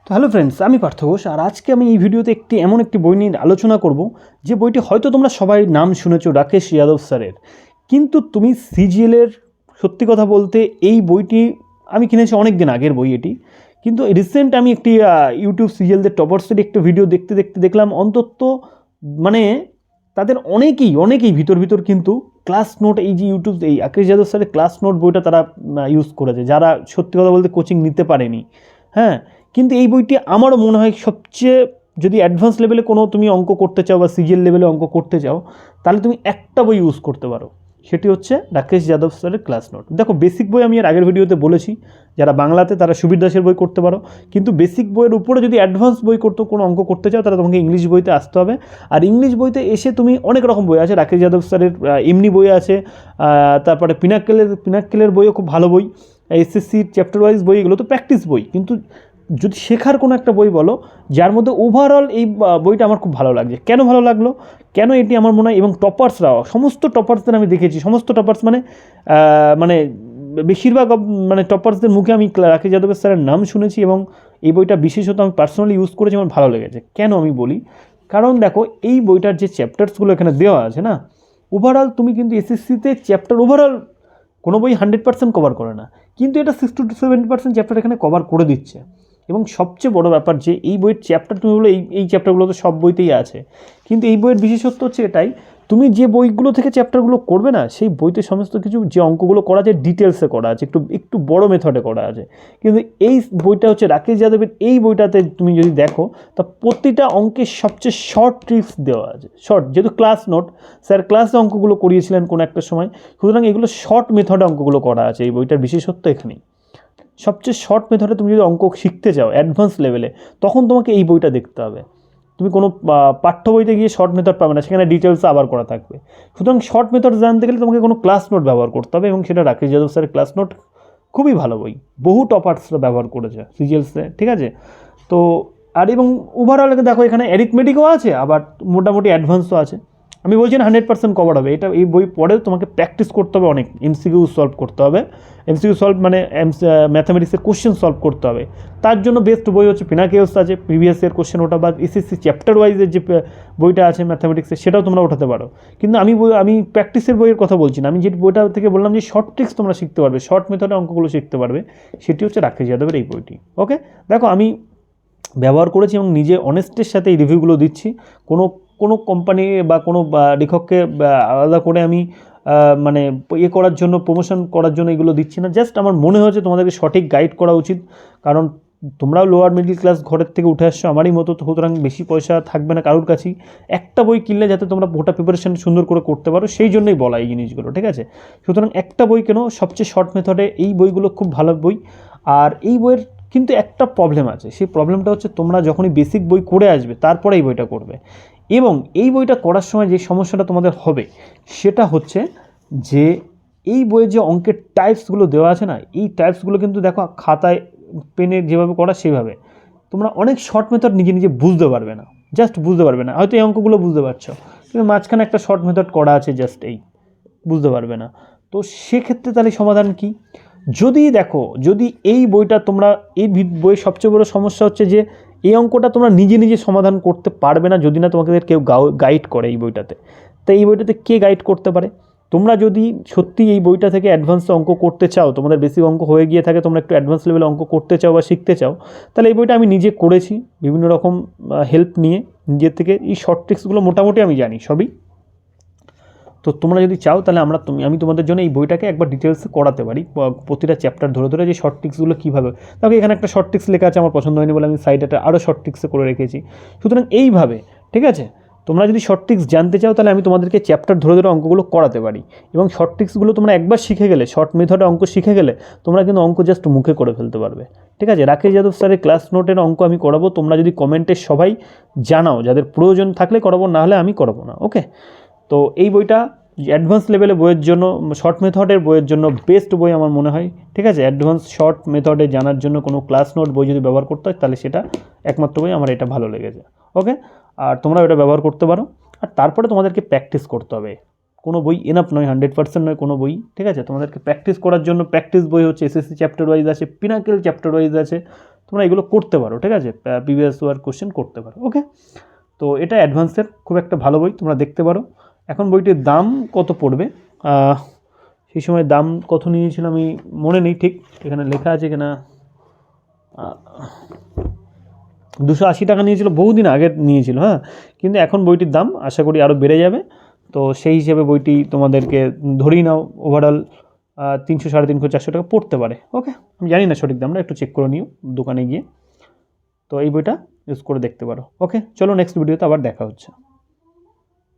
তো hello friends, আমি পার্থ ঘোষ। আর আজকে আমি এই ভিডিওতে এমন একটি বই নিয়ে আলোচনা করব যে বইটি হয়তো তোমরা সবাই নাম শুনেছো, রাকেশ যাদব স্যারের। কিন্তু তুমি সিজিএলের, সত্যি কথা বলতে এই বইটি আমি কিনেছি অনেক দিন আগের বই এটি, কিন্তু রিসেন্ট আমি একটি ইউটিউব সিজিএলদের টপার্সের একটি ভিডিও দেখতে দেখলাম অন্তত মানে তাদের অনেকেই ভিতর কিন্তু ক্লাস নোট, এই যে ইউটিউব এই রাকেশ যাদব স্যারের ক্লাস নোট বইটা তারা ইউজ করেছে, যারা সত্যি কথা বলতে কোচিং নিতে পারেনি। হ্যাঁ, কিন্তু এই বইটি আমারও মনে হয় সবচেয়ে, যদি অ্যাডভান্স লেভেলে কোনো তুমি অঙ্ক করতে চাও বা সিজিএল লেভেলে অঙ্ক করতে চাও, তাহলে তুমি একটা বই ইউজ করতে পারো, সেটি হচ্ছে রাকেশ যাদব স্যারের ক্লাস নোট। দেখো, বেসিক বই আমি এর আগের ভিডিওতে বলেছি, যারা বাংলাতে তারা সুবীর দাসের বই করতে পারো, কিন্তু বেসিক বইয়ের উপরে যদি অ্যাডভান্স বই কোনো অঙ্ক করতে চাও, তাহলে তোমাকে ইংলিশ বইতে আসতে হবে। আর ইংলিশ বইতে এসে তুমি অনেক রকম বই আছে, রাকেশ যাদব স্যারের এমনি বই আছে, তারপরে পিনাক্কেলের বইও খুব ভালো বই, এসএসসি চ্যাপ্টার ওয়াইজ বই, এগুলো তো প্র্যাকটিস বই। কিন্তু যদি শেখার কোনো একটা বই বলো যার মধ্যে ওভারঅল এই বইটা আমার খুব ভালো লাগছে। কেন ভালো লাগলো, কেন এটি আমার মনে হয়, এবং টপার্সরাও, সমস্ত টপার্সদের আমি দেখেছি, সমস্ত টপার্স মানে বেশিরভাগ মানে টপার্সদের মুখে আমি রাকেশ যাদবের স্যারের নাম শুনেছি, এবং এই বইটা বিশেষত আমি পার্সোনালি ইউজ করেছি, আমার ভালো লেগেছে। কেন আমি বলি, কারণ দেখো, এই বইটার যে চ্যাপ্টার্সগুলো এখানে দেওয়া আছে না, ওভারঅল তুমি কিন্তু এসএসসিতে চ্যাপ্টার ওভারঅল কোনো বই 100% কভার করে না, কিন্তু এটা 60 to 70% চ্যাপ্টার এখানে কভার করে দিচ্ছে। এবং সবচেয়ে বড় ব্যাপার যে এই বইয়ের চ্যাপ্টার, তুমি বলো এই চ্যাপ্টারগুলো তো সব বইতেই আছে, কিন্তু এই বইয়ের বিশেষত্ব হচ্ছে এটাই, তুমি যে বইগুলো থেকে চ্যাপ্টারগুলো করবে না, সেই বইতে সমস্ত কিছু যে অঙ্কগুলো করা আছে ডিটেলসে করা আছে, একটু বড় মেথডে করা আছে। কিন্তু এই বইটা হচ্ছে রাকেশ যাদবের, এই বইটাতে তুমি যদি দেখো, তা প্রতিটা অঙ্কের সবচেয়ে শর্ট ট্রিক্স দেওয়া আছে। শর্ট, যেহেতু ক্লাস নোট, স্যার ক্লাসে অঙ্কগুলো করিয়েছিলেন কোনো একটা সময়, সুতরাং এগুলো শর্ট মেথডে অঙ্কগুলো করা আছে। এই বইটার বিশেষত্ব এখানেই, সবচেয়ে শর্ট মেথডে তুমি যদি অঙ্ক শিখতে চাও অ্যাডভান্স লেভেলে, তখন তোমাকে এই বইটা দেখতে হবে। তুমি কোনো পাঠ্য বইতে গিয়ে শর্ট মেথড পাবে না, সেখানে ডিটেলস আবার করা থাকবে। সুতরাং শর্ট মেথড জানতে গেলে তোমাকে কোনো ক্লাস নোট ব্যবহার করতে হবে, এবং সেটা রাকেশ যাদব স্যারের ক্লাস নোট খুবই ভালো বই, বহু টপার্সরা ব্যবহার করেছে সিজিএলসে, ঠিক আছে। তো আর এবং ওভারঅল দেখো, এখানে অ্যারিথমেটিকও আছে, আবার মোটামুটি অ্যাডভান্সও আছে। আমি বলছি না 100% কভার হবে, এটা এই বই পড়ে তোমাকে প্র্যাকটিস করতে হবে, অনেক এমসিকিউ সলভ করতে হবে। এমসিকিউ সলভ মানে ম্যাথামেটিক্সের কোশ্চেন সলভ করতে হবে। তার জন্য বেস্ট বই হচ্ছে পিনাকেলস আছে, প্রিভিয়াস ইয়ার কোশ্চেন ওটা, বা এসএসসি চ্যাপ্টার ওয়াইজের যে বইটা আছে ম্যাথামেটিক্সের, সেটাও তোমরা ওঠাতে পারো। কিন্তু আমি প্র্যাকটিসের বইয়ের কথা বলছি না, আমি যে বইটা থেকে বললাম যে শর্ট ট্রিক্স তোমরা শিখতে পারবে, শর্ট মেথডে অঙ্কগুলো শিখতে পারবে, সেটি হচ্ছে রাকেশ যাদবের এই বইটি। ওকে, দেখো, আমি ব্যবহার করেছি এবং নিজে অনেস্টের সাথে এই রিভিউগুলো দিচ্ছি। কোনো কোম্পানি বা কোনো লেখককে আলাদা করে আমি মানে করার জন্য, প্রমোশন করার জন্য এগুলো দিচ্ছি না। জাস্ট আমার মনে হয়েছে তোমাদেরকে সঠিক গাইড করা উচিত, কারণ তোমরাও লোয়ার মিডল ক্লাস ঘরের থেকে উঠে আসছো আমারই মতো, সুতরাং বেশি পয়সা থাকবে না কারোর কাছেই। একটা বই কিনলে যাতে তোমরা ওটা প্রিপারেশন সুন্দর করে করতে পারো, সেই জন্যই বলা এই জিনিসগুলো, ঠিক আছে। সুতরাং একটা বই কেনো, সবচেয়ে শর্ট মেথডে এই বইগুলো খুব ভালো বই। আর এই বইয়ের কিন্তু একটা প্রবলেম আছে, সেই প্রবলেমটা হচ্ছে তোমরা যখনই বেসিক বই করে আসবে, তারপরে এই বইটা করবে, এবং এই বইটা করার সময় যে সমস্যাটা তোমাদের হবে, সেটা হচ্ছে যে এই বইয়ে যে অঙ্কের টাইপসগুলো দেওয়া আছে না, এই টাইপসগুলো কিন্তু দেখো খাতায় পেনে যেভাবে করা সেভাবে তোমরা অনেক শর্ট মেথড নিজে বুঝতে পারবে না, জাস্ট বুঝতে পারবে না। হয়তো এই অঙ্কগুলো বুঝতে পারছো, কিন্তু মাঝখানে একটা শর্ট মেথড করা আছে, জাস্ট এই বুঝতে পারবে না। তো সেক্ষেত্রে তাহলে সমাধান কি? যদি এই বইটা তোমরা, এই বইয়ের সবচেয়ে বড় সমস্যা হচ্ছে যে এই অঙ্কটা তোমরা নিজে সমাধান করতে পারবে না, যদি না তোমাকে কেউ গাইড করে এই বইটাতে। তাই এই বইটাতে কে গাইড করতে পারে? তোমরা যদি সত্যি এই বইটা থেকে অ্যাডভান্স অঙ্ক করতে চাও, তোমাদের বেসিক অঙ্ক হয়ে গিয়ে থাকে, তোমরা একটু অ্যাডভান্স লেভেলে অঙ্ক করতে চাও বা শিখতে চাও, তাহলে এই বইটা আমি নিজে করেছি বিভিন্ন রকম হেল্প নিয়ে নিজের থেকে। এই শর্ট ট্রিক্সগুলো মোটামুটি আমি জানি সবই। তো তোমরা যদি চাও, তাহলে আমি তোমাদের জন্য এই বইটাকে একবার ডিটেলসে করাতে পারি, প্রতিটা চ্যাপ্টার ধরে যে শর্ট ট্রিক্সগুলো কীভাবে। তবে এখানে একটা শর্ট ট্রিক্স লেখা আছে, আমার পছন্দ হয়নি বলে আমি সাইডে আরও শর্ট ট্রিক্সে করে রেখেছি। সুতরাং এইভাবে, ঠিক আছে, তোমরা যদি শর্ট ট্রিক্স জানতে চাও, তাহলে আমি তোমাদেরকে চ্যাপ্টার ধরে অঙ্কগুলো করাতে পারি, এবং শর্ট ট্রিক্সগুলো তোমরা একবার শিখে গেলে, শর্ট মেথডে অঙ্ক শিখে গেলে, তোমরা কিন্তু অঙ্ক জাস্ট মুখে করে ফেলতে পারবে, ঠিক আছে। রাকেশ যাদব স্যারের ক্লাস নোটের অঙ্ক আমি করাবো, তোমরা যদি কমেন্টে সবাই জানাও, যাদের প্রয়োজন থাকলে করাবো, না হলে আমি করাবো না। ওকে, তো এই বইটা অ্যাডভান্স লেভেলে বইয়ের জন্য, শর্ট মেথডের বইয়ের জন্য বেস্ট বই আমার মনে হয়, ঠিক আছে। অ্যাডভান্স শর্ট মেথডে জানার জন্য কোনো ক্লাস নোট বই যদি ব্যবহার করতে হয়, তাহলে সেটা একমাত্র বই, আমার এটা ভালো লেগেছে। ওকে, আর তোমরা এটা ব্যবহার করতে পারো। আর তারপরে তোমাদেরকে প্র্যাকটিস করতে হবে, কোনো বই এনাফ নয়, 100% নয় কোনো বই, ঠিক আছে। তোমাদেরকে প্র্যাকটিস করার জন্য প্র্যাকটিস বই হচ্ছে এসএসসি চ্যাপ্টার ওয়াইজ আছে, পিনাকেল চ্যাপ্টার ওয়াইজ আছে, তোমরা এগুলো করতে পারো, ঠিক আছে, প্রিভিয়াস ওয়ার কোশ্চেন করতে পারো। ওকে, তো এটা অ্যাডভান্সের খুব একটা ভালো বই, তোমরা দেখতে পারো। এখন বইটির দাম কত পড়বে, সেই সময় দাম কত নিয়েছিল আমি মনে নেই ঠিক, এখানে লেখা আছে কিনা, 280 টাকা নিয়েছিল, বহুদিন আগে নিয়েছিল, হ্যাঁ, কিন্তু এখন বইটির দাম আশা করি আরও বেড়ে যাবে। তো সেই হিসেবে বইটি তোমাদেরকে ধরেই নাও ওভারঅল 300, 350, 400 টাকা পড়তে পারে। ওকে, আমি জানি না সঠিক দামটা, একটু চেক করে নিও দোকানে গিয়ে। তো এই বইটা ইউজ করে দেখতে পারো। ওকে, চলো নেক্সট ভিডিওতে আবার দেখা হচ্ছে।